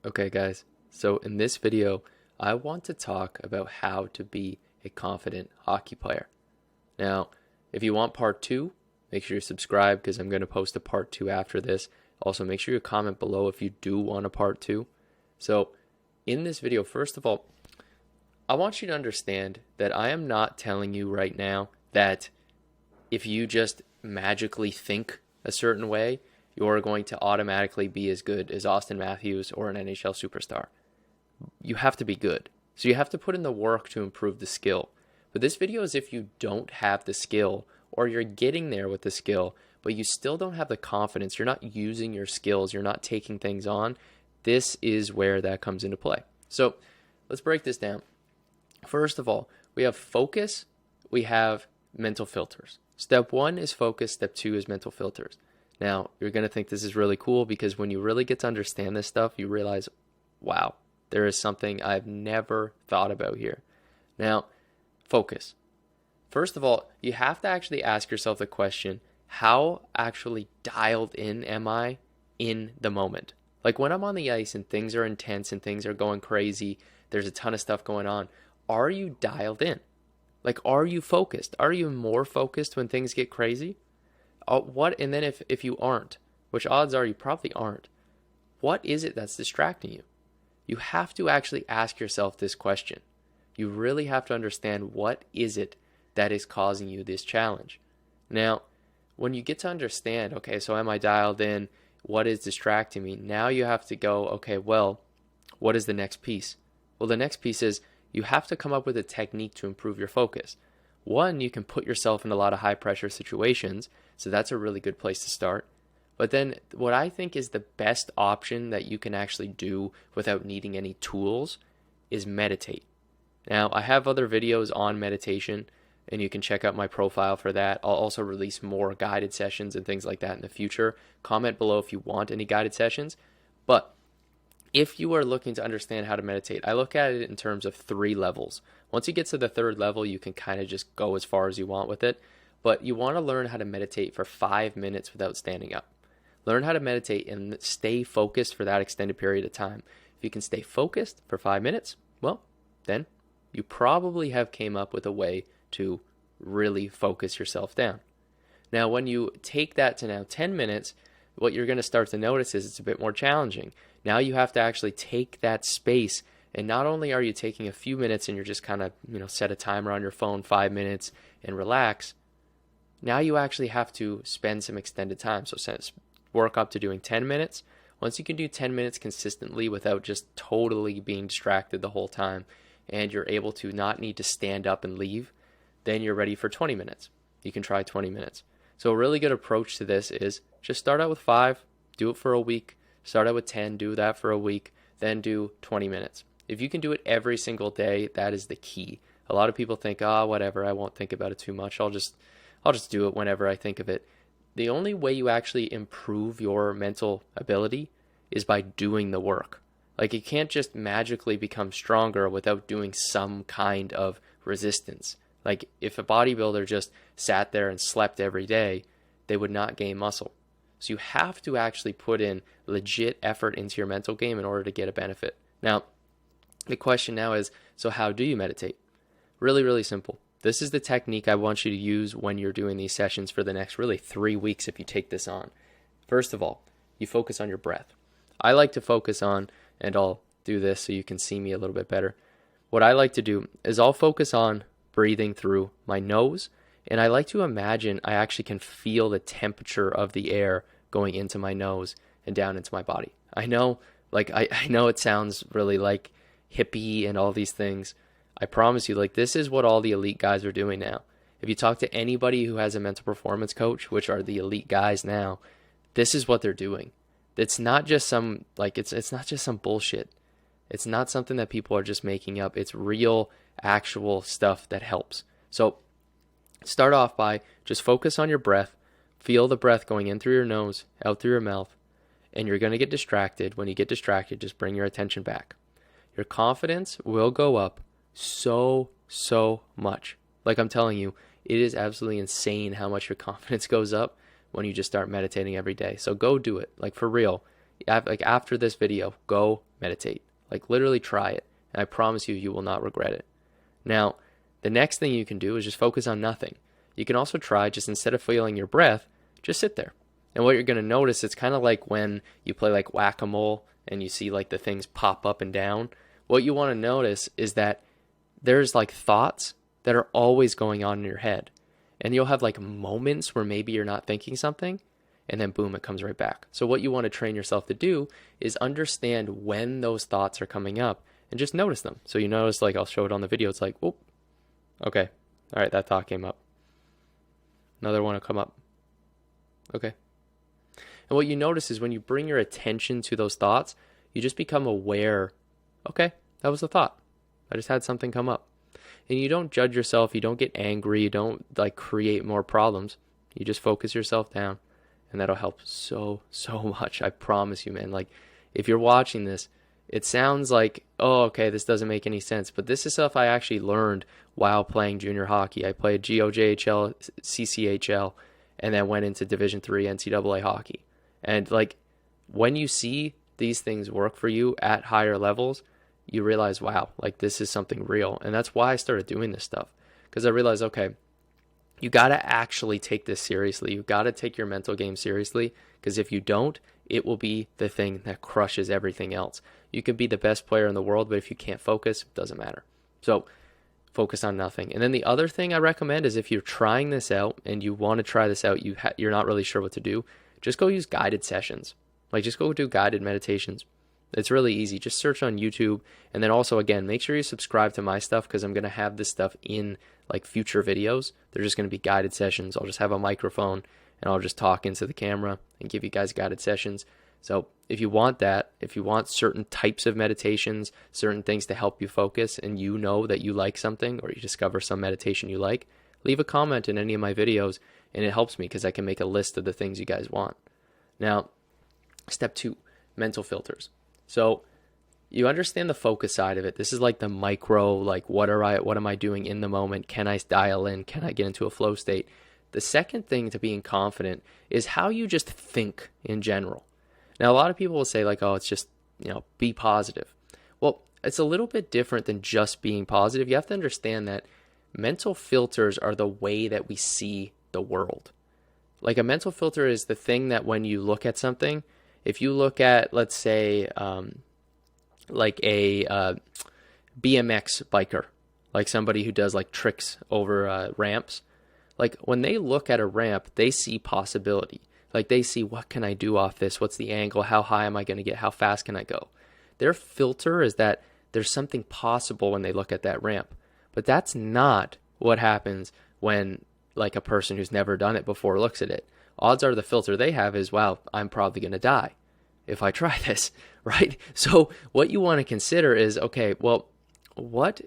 Okay guys, so in this video, I want to talk about how to be a confident hockey player. Now, if you want part 2, make sure you subscribe because I'm going to post a part 2 after this. Also, make sure you comment below if you do want a part 2. So, in this video, first of all, I want you to understand that I am not telling you right now that if you just magically think a certain way, you're going to automatically be as good as Austin Matthews or an NHL superstar. You have to be good. So you have to put in the work to improve the skill. But this video is if you don't have the skill, or you're getting there with the skill, but you still don't have the confidence, you're not using your skills, you're not taking things on, this is where that comes into play. So let's break this down. First of all, we have focus, we have mental filters. Step 1 is focus, step 2 is mental filters. Now, you're going to think this is really cool because when you really get to understand this stuff, you realize, wow, there is something I've never thought about here. Now, focus. First of all, you have to actually ask yourself the question, how actually dialed in am I in the moment? Like when I'm on the ice and things are intense and things are going crazy, there's a ton of stuff going on. Are you dialed in? Like, are you focused? Are you more focused when things get crazy? And then if you aren't, which odds are you probably aren't, what is it that's distracting you? You have to actually ask yourself this question. You really have to understand what is it that is causing you this challenge. Now, when you get to understand, okay, so am I dialed in? What is distracting me? Now you have to go, okay, well, what is the next piece? Well, the next piece is you have to come up with a technique to improve your focus. One, you can put yourself in a lot of high pressure situations, so that's a really good place to start. But then what I think is the best option that you can actually do without needing any tools is meditate. Now, I have other videos on meditation, and you can check out my profile for that. I'll also release more guided sessions and things like that in the future. Comment below if you want any guided sessions. But if you are looking to understand how to meditate, I look at it in terms of 3 levels. Once you get to the 3rd level, you can kind of just go as far as you want with it. But you want to learn how to meditate for 5 minutes without standing up. Learn how to meditate and stay focused for that extended period of time. If you can stay focused for 5 minutes, well, then you probably have came up with a way to really focus yourself down. Now, when you take that to now 10 minutes, what you're going to start to notice is it's a bit more challenging. Now you have to actually take that space, and not only are you taking a few minutes and you're just kind of, set a timer on your phone, 5 minutes, and relax. Now you actually have to spend some extended time. So work up to doing 10 minutes. Once you can do 10 minutes consistently without just totally being distracted the whole time, and you're able to not need to stand up and leave, then you're ready for 20 minutes. You can try 20 minutes. So a really good approach to this is just start out with 5, do it for a week. Start out with 10, do that for a week, then do 20 minutes. If you can do it every single day, that is the key. A lot of people think, whatever, I won't think about it too much. I'll just do it whenever I think of it. The only way you actually improve your mental ability is by doing the work. Like, you can't just magically become stronger without doing some kind of resistance. Like, if a bodybuilder just sat there and slept every day, they would not gain muscle. So you have to actually put in legit effort into your mental game in order to get a benefit. Now, the question now is, so how do you meditate? Really, really simple. This is the technique I want you to use when you're doing these sessions for the next really 3 weeks if you take this on. First of all, you focus on your breath. I like to focus on, and I'll do this so you can see me a little bit better. What I like to do is I'll focus on breathing through my nose, and I like to imagine I actually can feel the temperature of the air going into my nose and down into my body. I know, I know it sounds really like hippie and all these things. I promise you, this is what all the elite guys are doing now. If you talk to anybody who has a mental performance coach, which are the elite guys now, this is what they're doing. It's not just some, it's not just some bullshit. It's not something that people are just making up. It's real, actual stuff that helps. So start off by just focus on your breath. Feel the breath going in through your nose, out through your mouth, and you're going to get distracted. When you get distracted, just bring your attention back. Your confidence will go up so much. Like I'm telling you, it is absolutely insane how much your confidence goes up when you just start meditating every day. So go do it. For real. Like after this video, go meditate. Like literally try it. And I promise you, you will not regret it. Now, the next thing you can do is just focus on nothing. You can also try, just instead of feeling your breath, just sit there. And what you're going to notice, it's kind of like when you play like whack-a-mole and you see like the things pop up and down. What you want to notice is that there's like thoughts that are always going on in your head. And you'll have like moments where maybe you're not thinking something, and then boom, it comes right back. So what you want to train yourself to do is understand when those thoughts are coming up and just notice them. So you notice, like I'll show it on the video, it's like, whoop, okay, all right, that thought came up. Another one will come up. Okay. And what you notice is when you bring your attention to those thoughts, you just become aware, okay, that was a thought. I just had something come up. And you don't judge yourself, you don't get angry, you don't like create more problems. You just focus yourself down, and that'll help so much. I promise you, man. Like if you're watching this, it sounds like, oh, okay, this doesn't make any sense. But this is stuff I actually learned while playing junior hockey. I played GTHL, CSSHL, and then went into Division III NCAA hockey. And like when you see these things work for you at higher levels, you realize, wow, like this is something real. And that's why I started doing this stuff, because I realized, okay, you got to actually take this seriously. You got to take your mental game seriously, because if you don't, it will be the thing that crushes everything else. You could be the best player in the world, but if you can't focus, it doesn't matter. So focus on nothing. And then the other thing I recommend is if you're trying this out and you want to try this out, you're not really sure what to do, just go use guided sessions. Like just go do guided meditations. It's really easy. Just search on YouTube. And then also, again, make sure you subscribe to my stuff, because I'm going to have this stuff in like future videos. They're just going to be guided sessions. I'll just have a microphone and I'll just talk into the camera and give you guys guided sessions. So if you want that, if you want certain types of meditations, certain things to help you focus, and you know that you like something or you discover some meditation you like, leave a comment in any of my videos, and it helps me because I can make a list of the things you guys want. Now, step 2, mental filters. So you understand the focus side of it. This is like the micro, like what am I doing in the moment? Can I dial in? Can I get into a flow state? The second thing to being confident is how you just think in general. Now, a lot of people will say like, oh, it's just, be positive. Well, it's a little bit different than just being positive. You have to understand that mental filters are the way that we see the world. Like a mental filter is the thing that when you look at something, if you look at, let's say, like a BMX biker, like somebody who does like tricks over ramps, like when they look at a ramp, they see possibility. Like they see, what can I do off this? What's the angle? How high am I going to get? How fast can I go? Their filter is that there's something possible when they look at that ramp. But that's not what happens when like a person who's never done it before looks at it. Odds are the filter they have is, wow, I'm probably going to die if I try this, right? So what you want to consider is, okay, well, what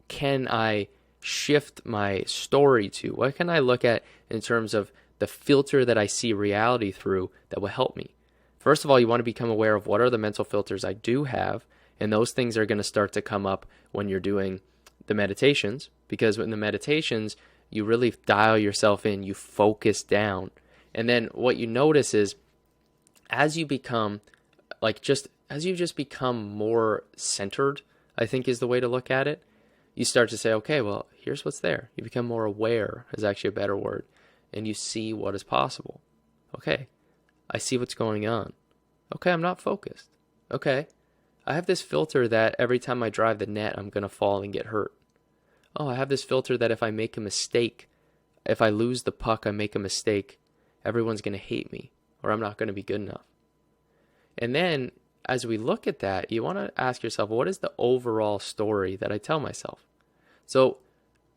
can I shift my story to? What can I look at in terms of the filter that I see reality through that will help me? First of all, you want to become aware of what are the mental filters I do have, and those things are going to start to come up when you're doing the meditations, because in the meditations, you really dial yourself in, you focus down. And then what you notice is as you become as you just become more centered, I think is the way to look at it, you start to say, okay, well, here's what's there. You become more aware is actually a better word, and you see what is possible. Okay, I see what's going on. Okay, I'm not focused. Okay, I have this filter that every time I drive the net, I'm going to fall and get hurt. Oh, I have this filter that if I make a mistake, if I lose the puck, I make a mistake, everyone's going to hate me, or I'm not going to be good enough. And then as we look at that, you want to ask yourself, what is the overall story that I tell myself? So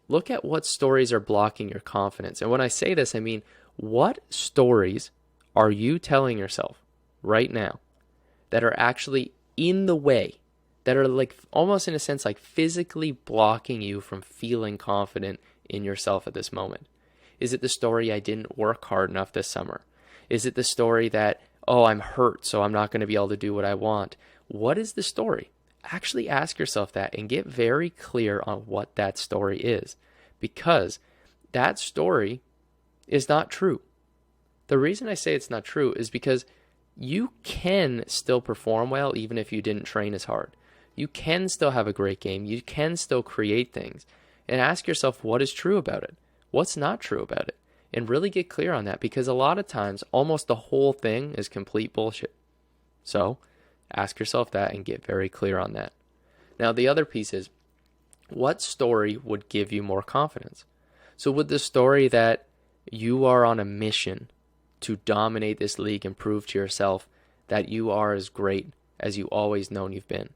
look at what stories are blocking your confidence. And when I say this, I mean, what stories are you telling yourself right now that are actually in the way, that are like almost in a sense like physically blocking you from feeling confident in yourself at this moment? Is it the story, I didn't work hard enough this summer? Is it the story that, oh, I'm hurt, so I'm not going to be able to do what I want? What is the story? Actually ask yourself that and get very clear on what that story is, because that story is not true. The reason I say it's not true is because you can still perform well even if you didn't train as hard. You can still have a great game. You can still create things. And ask yourself what is true about it. What's not true about it? And really get clear on that, because a lot of times almost the whole thing is complete bullshit. So ask yourself that and get very clear on that. Now the other piece is, what story would give you more confidence? So would the story that you are on a mission to dominate this league and prove to yourself that you are as great as you always known you've been?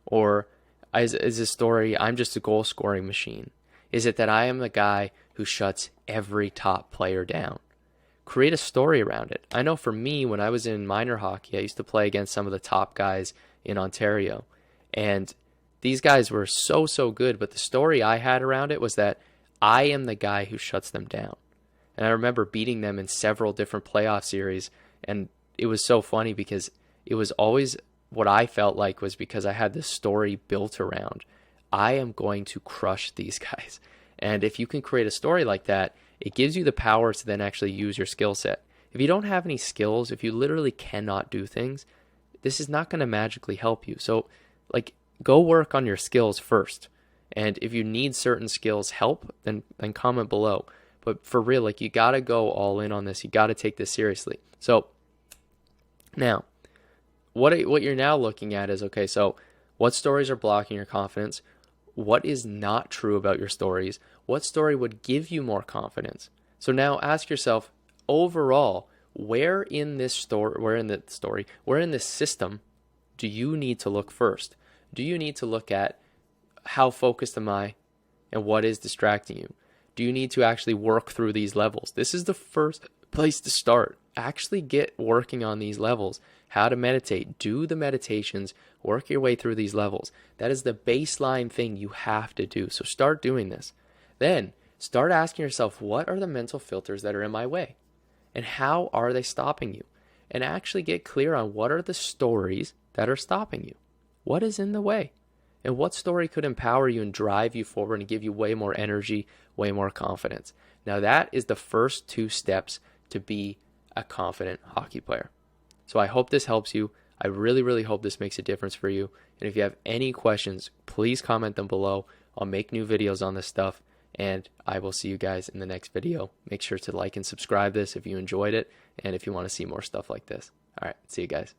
Or is the story, I'm just a goal scoring machine? Is it that I am the guy who shuts every top player down? Create a story around it. I know for me, when I was in minor hockey, I used to play against some of the top guys in Ontario. And these guys were so good, but the story I had around it was that I am the guy who shuts them down. And I remember beating them in several different playoff series, and it was so funny because it was always what I felt like was because I had this story built around, I am going to crush these guys. And if you can create a story like that, it gives you the power to then actually use your skill set. If you don't have any skills, if you literally cannot do things, this is not going to magically help you. So go work on your skills first. And if you need certain skills help, then comment below. But for real, you got to go all in on this. You got to take this seriously. So now, what you're now looking at is, okay, so what stories are blocking your confidence? What is not true about your stories? What story would give you more confidence? So now ask yourself, overall, where in this system do you need to look first? Do you need to look at how focused am I and what is distracting you? Do you need to actually work through these levels? This is the first place to start. Actually get working on these levels. How to meditate. Do the meditations. Work your way through these levels. That is the baseline thing you have to do. So start doing this. Then start asking yourself, what are the mental filters that are in my way? And how are they stopping you? And actually get clear on what are the stories that are stopping you. What is in the way? And what story could empower you and drive you forward and give you way more energy, way more confidence? Now that is the first 2 steps to be a confident hockey player. So I hope this helps you. I really hope this makes a difference for you. And if you have any questions, please comment them below. I'll make new videos on this stuff, and I will see you guys in the next video. Make sure to like and subscribe this if you enjoyed it and if you want to see more stuff like this. All right, see you guys.